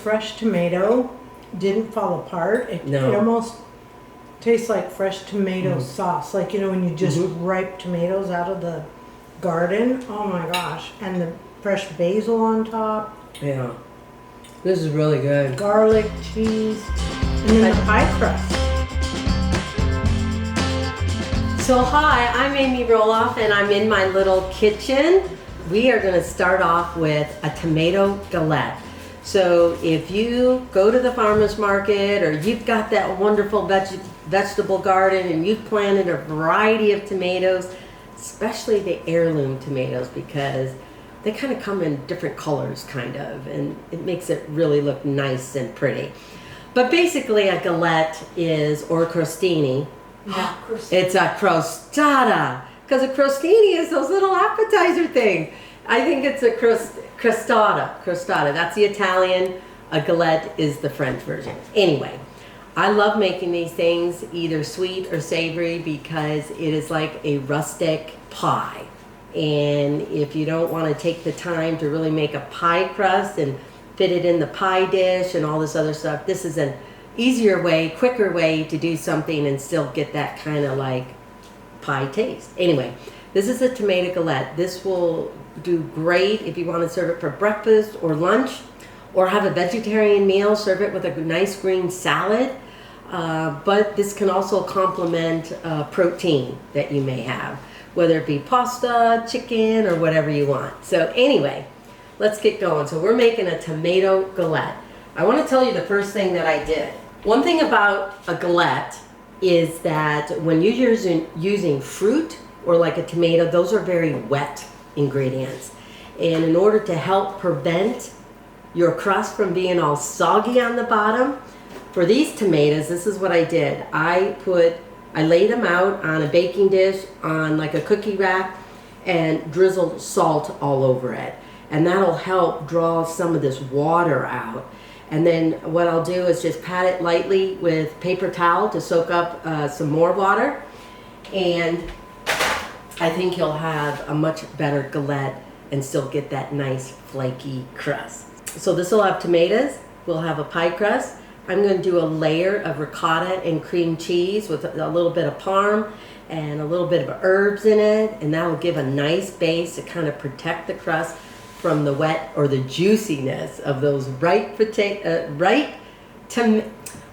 fresh tomato didn't fall apart. It almost tastes like fresh tomato sauce. Like, you know, when you just ripe tomatoes out of the garden. Oh my gosh. And the fresh basil on top. Yeah. This is really good. Garlic, cheese, and then the pie crust. So hi, I'm Amy Roloff and I'm in my little kitchen. We are gonna start off with a tomato galette. So if you go to the farmer's market or you've got that wonderful vegetable garden and you've planted a variety of tomatoes, especially the heirloom tomatoes, because they kind of come in different colors and it makes it really look nice and pretty. But basically a galette is, or crostini, it's a crostata, because a crostini is those little appetizer things. I think it's a crostata, that's the Italian, a galette is the French version. Anyway, I love making these things either sweet or savory because it is like a rustic pie. And if you don't want to take the time to really make a pie crust and fit it in the pie dish and all this other stuff, this is an easier way, quicker way to do something and still get that kind of like pie taste. Anyway, this is a tomato galette. This will do great if you want to serve it for breakfast or lunch or have a vegetarian meal, serve it with a nice green salad. But this can also complement protein that you may have, whether it be pasta, chicken, or whatever you want. So anyway, let's get going. So we're making a tomato galette. I want to tell you the first thing that I did. One thing about a galette is that when you're using fruit or like a tomato, those are very wet ingredients. And in order to help prevent your crust from being all soggy on the bottom, for these tomatoes, this is what I did. I laid them out on a baking dish on like a cookie rack and drizzled salt all over it. And that'll help draw some of this water out. And then what I'll do is just pat it lightly with paper towel to soak up some more water. And I think you'll have a much better galette and still get that nice flaky crust. So this will have tomatoes, we'll have a pie crust. I'm going to do a layer of ricotta and cream cheese with a little bit of parm and a little bit of herbs in it, and that will give a nice base to kind of protect the crust from the wet or the juiciness of those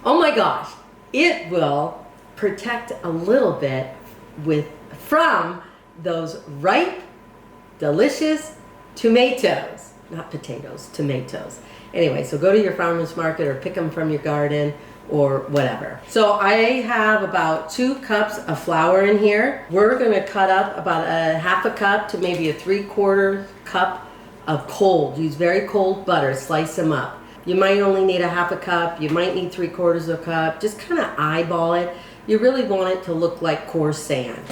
oh my gosh, it will protect a little bit from those ripe, delicious tomatoes, not potatoes, tomatoes. Anyway, so go to your farmer's market or pick them from your garden or whatever. So I have about 2 cups of flour in here. We're gonna cut up about a half a cup to maybe a 3/4 cup of use very cold butter, slice them up. You might only need a half a cup, you might need 3/4 of a cup, just kind of eyeball it. You really want it to look like coarse sand.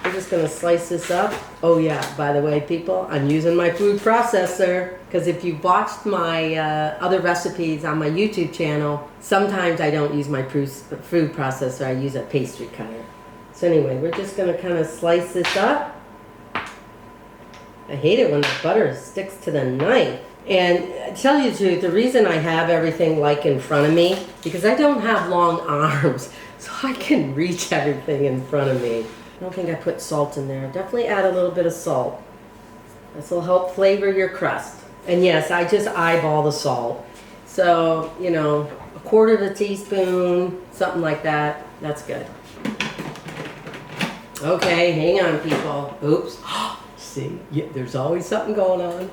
We're just gonna slice this up. Oh yeah, by the way, people, I'm using my food processor, because if you've watched my other recipes on my YouTube channel, sometimes I don't use my food processor, I use a pastry cutter. So anyway, we're just gonna kind of slice this up. I hate it when the butter sticks to the knife. And to tell you the truth, the reason I have everything like in front of me, because I don't have long arms, so I can reach everything in front of me. I don't think I put salt in there. Definitely add a little bit of salt. This will help flavor your crust. And yes, I just eyeball the salt. So, you know, 1/4 teaspoon, something like that. That's good. Okay, hang on, people. Oops. See, yeah, there's always something going on.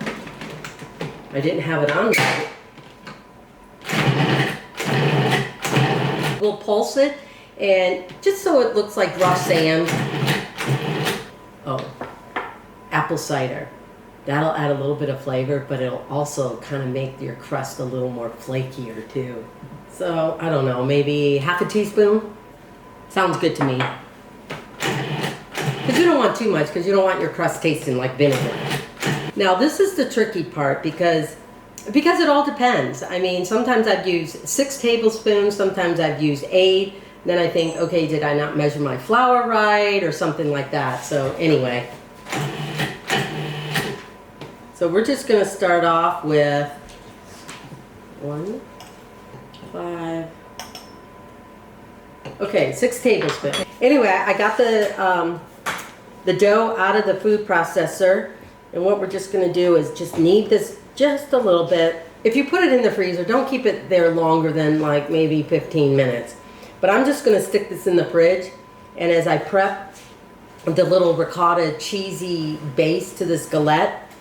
I didn't have it on right. We'll pulse it, and just so it looks like rough sand. Oh, apple cider. That'll add a little bit of flavor, but it'll also kind of make your crust a little more flakier too. So, I don't know, maybe half a teaspoon? Sounds good to me. Because you don't want too much, because you don't want your crust tasting like vinegar. Now this is the tricky part because it all depends. I mean, sometimes I've used 6 tablespoons, sometimes I've used 8. Then I think, okay, did I not measure my flour right or something like that? So anyway. So we're just going to start off with 1, 5. Okay, 6 tablespoons. Anyway, I got the dough out of the food processor, and what we're just gonna do is just knead this just a little bit. If you put it in the freezer, don't keep it there longer than like maybe 15 minutes. But I'm just gonna stick this in the fridge, and as I prep the little ricotta cheesy base to this galette,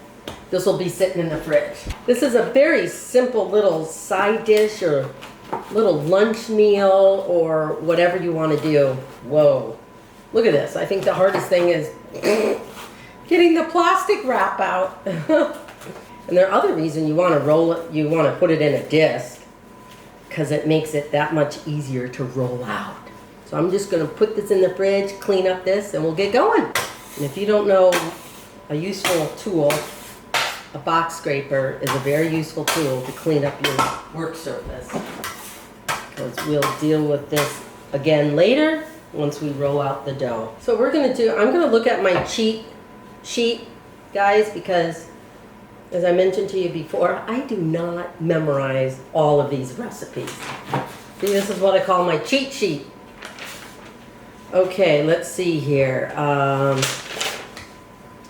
this will be sitting in the fridge. This is a very simple little side dish or little lunch meal or whatever you want to do. Whoa, look at this. I think the hardest thing is getting the plastic wrap out. And the other reason you want to roll it, you want to put it in a disc, because it makes it that much easier to roll out. So I'm just going to put this in the fridge, clean up this, and we'll get going. And if you don't know a useful tool, a box scraper is a very useful tool to clean up your work surface. Because we'll deal with this again later once we roll out the dough. So I'm going to look at my cheat sheet, guys, because as I mentioned to you before, I do not memorize all of these recipes. See, this is what I call my cheat sheet. Okay, let's see here. I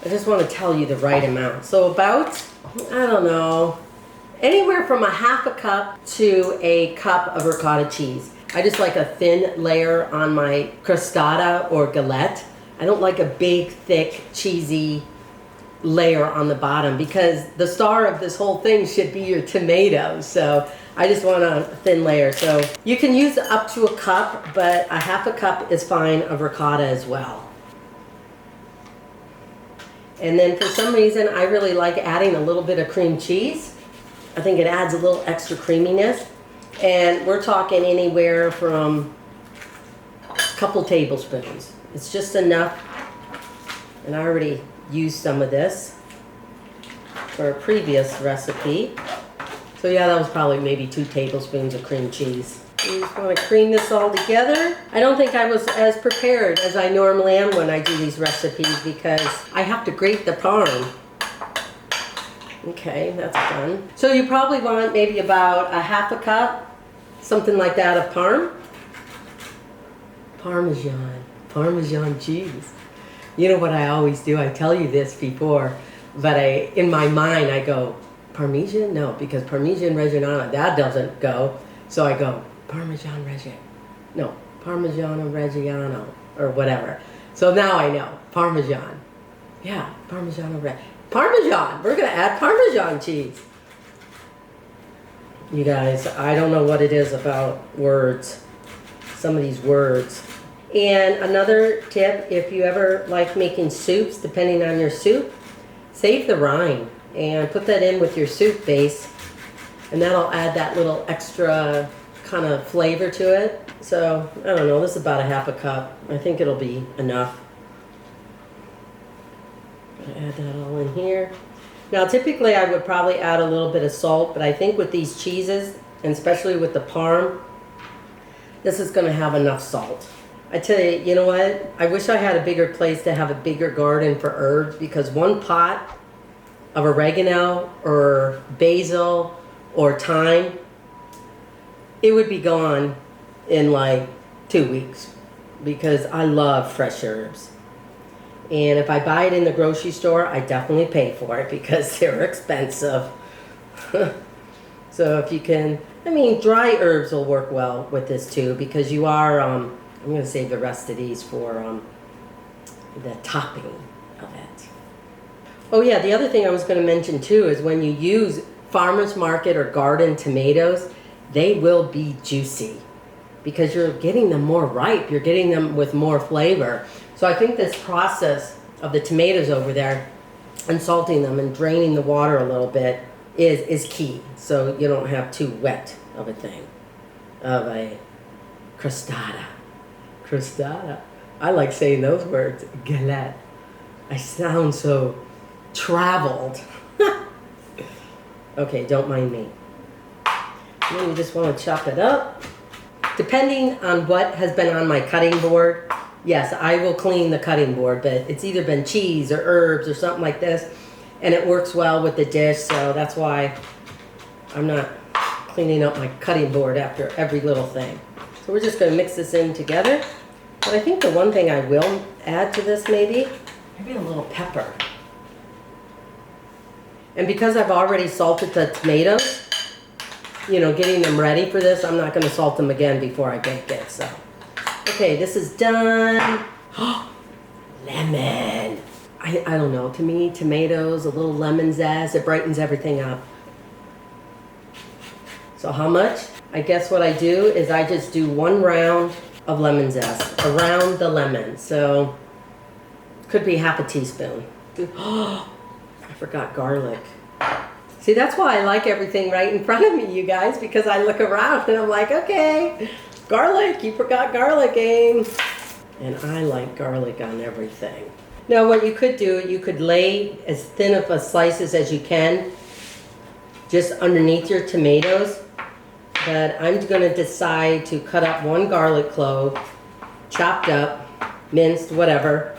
just want to tell you the right amount. So about, I don't know, anywhere from a half a cup to a cup of ricotta cheese. I just like a thin layer on my crostata or galette. I don't like a big, thick, cheesy layer on the bottom, because the star of this whole thing should be your tomatoes. So I just want a thin layer. So you can use up to a cup, but a half a cup is fine of ricotta as well. And then for some reason, I really like adding a little bit of cream cheese. I think it adds a little extra creaminess. And we're talking anywhere from a couple tablespoons. It's just enough. And I already used some of this for a previous recipe. So yeah, that was probably maybe 2 tablespoons of cream cheese. You just want to cream this all together. I don't think I was as prepared as I normally am when I do these recipes, because I have to grate the parm. Okay, that's done. So you probably want maybe about a half a cup, something like that, of Parmesan cheese. You know what I always do? I tell you this before, but in my mind I go, Parmesan? No, because Parmesan Reggiano, that doesn't go. So I go, Parmesan Reggiano, or whatever. So now I know, Parmesan. Yeah, Parmesan. We're gonna add Parmesan cheese. You guys, I don't know what it is about words, some of these words. And another tip, if you ever like making soups, depending on your soup, save the rind and put that in with your soup base, and that'll add that little extra kind of flavor to it. So, I don't know, this is about a half a cup. I think it'll be enough. Add that all in here. Now, typically I would probably add a little bit of salt, but I think with these cheeses, and especially with the parm, this is going to have enough salt. I tell you, you know what? I wish I had a bigger place to have a bigger garden for herbs, because one pot of oregano or basil or thyme, it would be gone in like 2 weeks, because I love fresh herbs. And if I buy it in the grocery store, I definitely pay for it because they're expensive. So if you can, I mean, dry herbs will work well with this too, because you are, I'm going to save the rest of these for the topping of it. Oh yeah, the other thing I was going to mention too is when you use farmer's market or garden tomatoes, they will be juicy because you're getting them more ripe. You're getting them with more flavor. So I think this process of the tomatoes over there and salting them and draining the water a little bit is key. So you don't have too wet of a thing, of a crostata. Crostata. I like saying those words. Galette. I sound so traveled. Okay, don't mind me. And then you just want to chop it up. Depending on what has been on my cutting board, yes, I will clean the cutting board, but it's either been cheese or herbs or something like this, and it works well with the dish, so that's why I'm not cleaning up my cutting board after every little thing. So we're just going to mix this in together. But I think the one thing I will add to this maybe a little pepper. And because I've already salted the tomatoes, you know, getting them ready for this, I'm not going to salt them again before I bake it. So, okay, this is done. Lemon. I don't know. To me, tomatoes, a little lemon zest, it brightens everything up. So how much? I guess what I do is I just do 1 round of lemon zest around the lemon. So could be half a teaspoon. Oh, I forgot garlic. See, that's why I like everything right in front of me, you guys, because I look around and I'm like, okay, garlic, you forgot garlic, Aim. And I like garlic on everything. Now what you could do, you could lay as thin of a slices as you can just underneath your tomatoes. But I'm going to decide to cut up 1 garlic clove, chopped up, minced, whatever,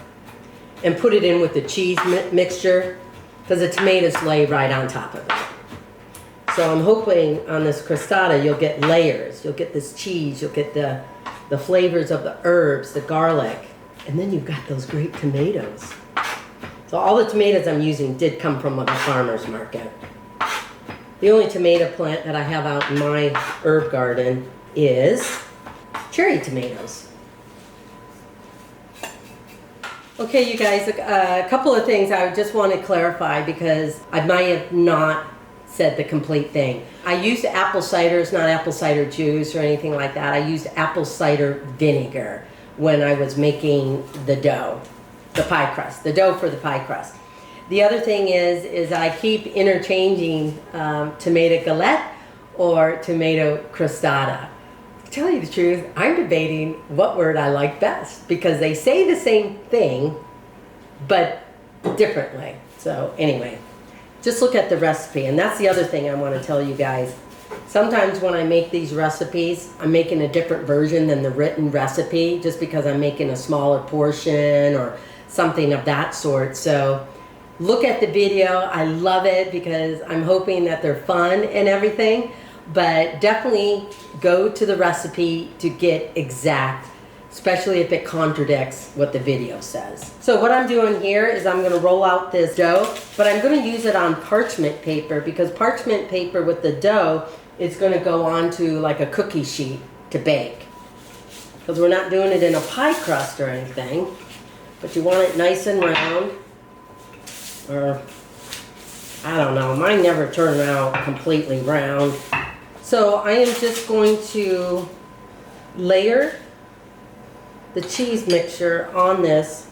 and put it in with the cheese mixture because the tomatoes lay right on top of it. So I'm hoping on this crostata you'll get layers. You'll get this cheese, you'll get the flavors of the herbs, the garlic, and then you've got those great tomatoes. So all the tomatoes I'm using did come from the farmer's market. The only tomato plant that I have out in my herb garden is cherry tomatoes. Okay, you guys, a couple of things I just want to clarify because I might have not said the complete thing. I used apple cider, it's not apple cider juice or anything like that. I used apple cider vinegar when I was making the dough, the pie crust, the dough for the pie crust. The other thing is I keep interchanging tomato galette or tomato crostata. To tell you the truth, I'm debating what word I like best because they say the same thing, but differently. So anyway, just look at the recipe. And that's the other thing I want to tell you guys. Sometimes when I make these recipes, I'm making a different version than the written recipe just because I'm making a smaller portion or something of that sort. So look at the video. I love it because I'm hoping that they're fun and everything, but definitely go to the recipe to get exact, especially if it contradicts what the video says. So what I'm doing here is I'm going to roll out this dough, but I'm going to use it on parchment paper because parchment paper with the dough is going to go onto like a cookie sheet to bake. Because we're not doing it in a pie crust or anything, but you want it nice and round. Or, I don't know, mine never turn out completely round. So I am just going to layer the cheese mixture on this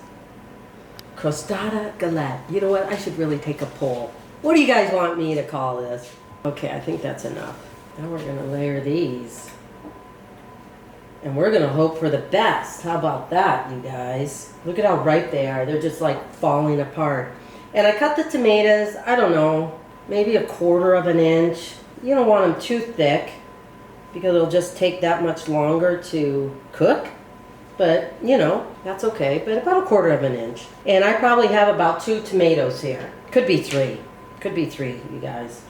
crostata galette. You know what, I should really take a poll. What do you guys want me to call this? Okay, I think that's enough. Now we're gonna layer these. And we're gonna hope for the best. How about that, you guys? Look at how ripe they are. They're just like falling apart. And I cut the tomatoes, I don't know, maybe 1/4 of an inch. You don't want them too thick because it'll just take that much longer to cook. But, you know, that's okay. But about 1/4 of an inch. And I probably have about 2 tomatoes here. Could be 3. Could be 3, you guys.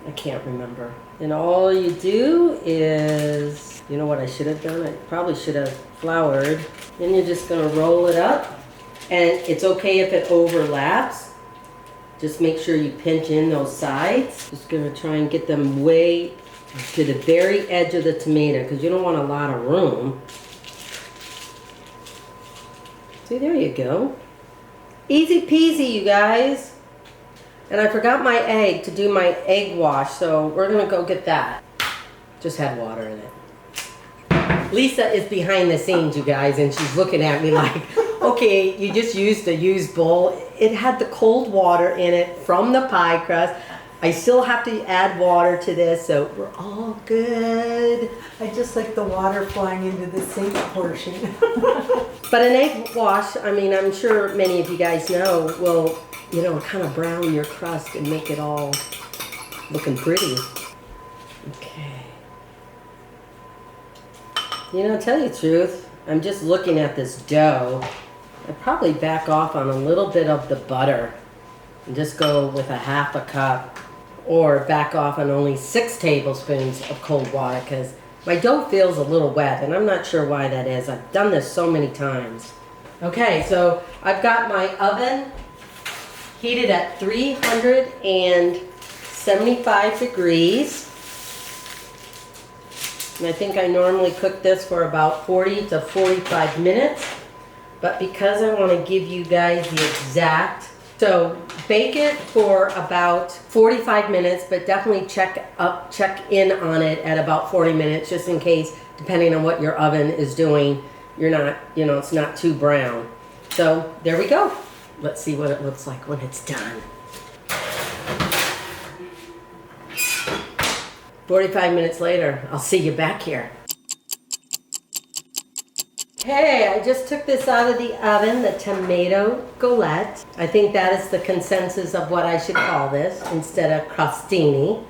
I can't remember. And all you do is, you know what I should have done? I probably should have floured. Then you're just going to roll it up. And it's okay if it overlaps. Just make sure you pinch in those sides. Just going to try and get them way to the very edge of the tomato because you don't want a lot of room. See, there you go. Easy peasy, you guys. And I forgot my egg to do my egg wash, so we're going to go get that. Just had water in it. Lisa is behind the scenes, you guys, and she's looking at me like, okay, you just used a used bowl. It had the cold water in it from the pie crust. I still have to add water to this, so we're all good. I just like the water flying into the sink portion. But an egg wash, I mean, I'm sure many of you guys know, will, you know, kind of brown your crust and make it all looking pretty. Okay. You know, to tell you the truth, I'm just looking at this dough. I'd probably back off on a little bit of the butter and just go with a 1/2 cup or back off on only 6 tablespoons of cold water because my dough feels a little wet and I'm not sure why that is. I've done this so many times. Okay, so I've got my oven heated at 375 degrees. And I think I normally cook this for about 40 to 45 minutes. But because I want to give you guys the exact, so bake it for about 45 minutes, but definitely check in on it at about 40 minutes just in case, depending on what your oven is doing, you're not, it's not too brown. So there we go. Let's see what it looks like when it's done. 45 minutes later, I'll see you back here. Hey, I just took this out of the oven, the tomato galette. I think that is the consensus of what I should call this. Instead of crostini,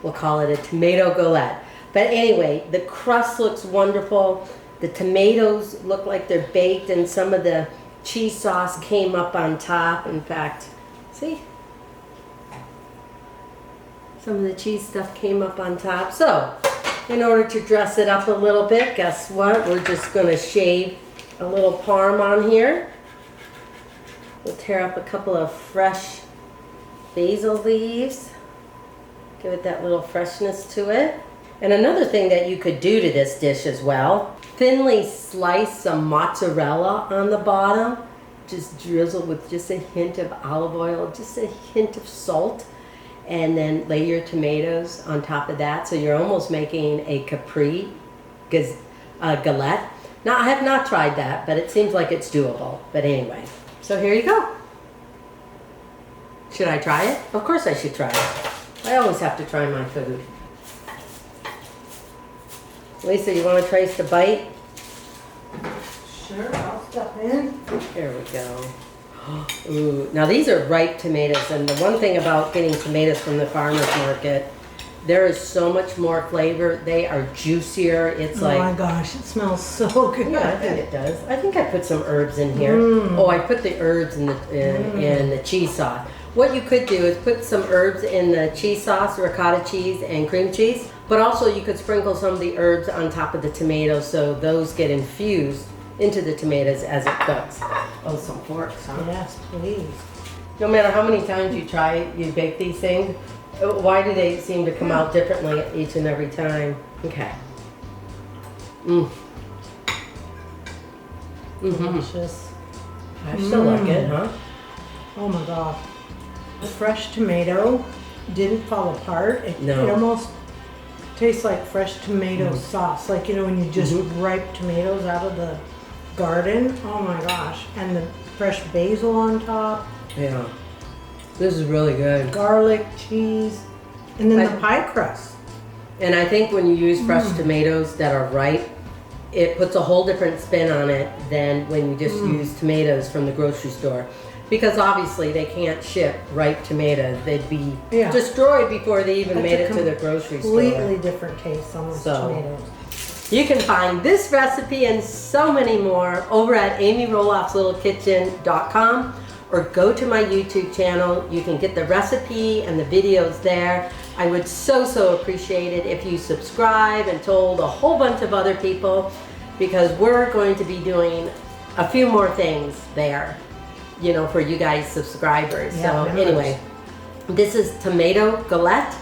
we'll call it a tomato galette. But anyway, the crust looks wonderful. The tomatoes look like they're baked and some of the cheese sauce came up on top. In fact, see? Some of the cheese stuff came up on top. So, in order to dress it up a little bit, guess what? We're just going to shave a little parm on here. We'll tear up a couple of fresh basil leaves. Give it that little freshness to it. And another thing that you could do to this dish as well, thinly slice some mozzarella on the bottom. Just drizzle with just a hint of olive oil, just a hint of salt. And then lay your tomatoes on top of that. So you're almost making a capri galette. Now, I have not tried that, but it seems like it's doable. But anyway, so here you go. Should I try it? Of course I should try it. I always have to try my food. Lisa, you want to trace the bite? Sure, I'll step in. There we go. Ooh, now these are ripe tomatoes, and the one thing about getting tomatoes from the farmer's market, there is so much more flavor. They are juicier. It's oh like, my gosh, it smells so good. yeah, I think it does. I think I put some herbs in here. Oh, I put the herbs in the cheese sauce. What you could do is put some herbs in the cheese sauce, ricotta cheese and cream cheese, but also you could sprinkle some of the herbs on top of the tomatoes so those get infused into the tomatoes as it cooks. Oh, some forks, huh? Yes, please. No matter how many times you try, you bake these things, why do they seem to come out differently each and every time? Okay. Delicious. I still like it, huh? Oh my gosh. The fresh tomato didn't fall apart. It almost tastes like fresh tomato sauce. Like, when you just ripe tomatoes out of the garden. Oh my gosh. And the fresh basil on top. Yeah. This is really good. Garlic, cheese, and then the pie crust. And I think when you use fresh tomatoes that are ripe, it puts a whole different spin on it than when you just use tomatoes from the grocery store. Because obviously they can't ship ripe tomatoes. They'd be destroyed before they even made it to the grocery store. Completely different taste on those tomatoes. You can find this recipe and so many more over at amyroloffslittlekitchen.com or go to my YouTube channel. You can get the recipe and the videos there. I would so appreciate it if you subscribe and told a whole bunch of other people, because we're going to be doing a few more things there, for you guys subscribers. Yeah, so anyway, this is tomato galette.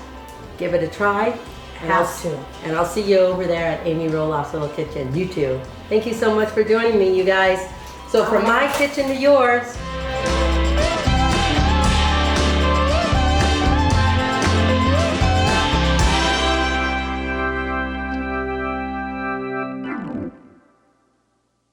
Give it a try. And I'll see you over there at Amy Roloff's Little Kitchen, YouTube. Thank you so much for joining me, you guys. So from my kitchen to yours.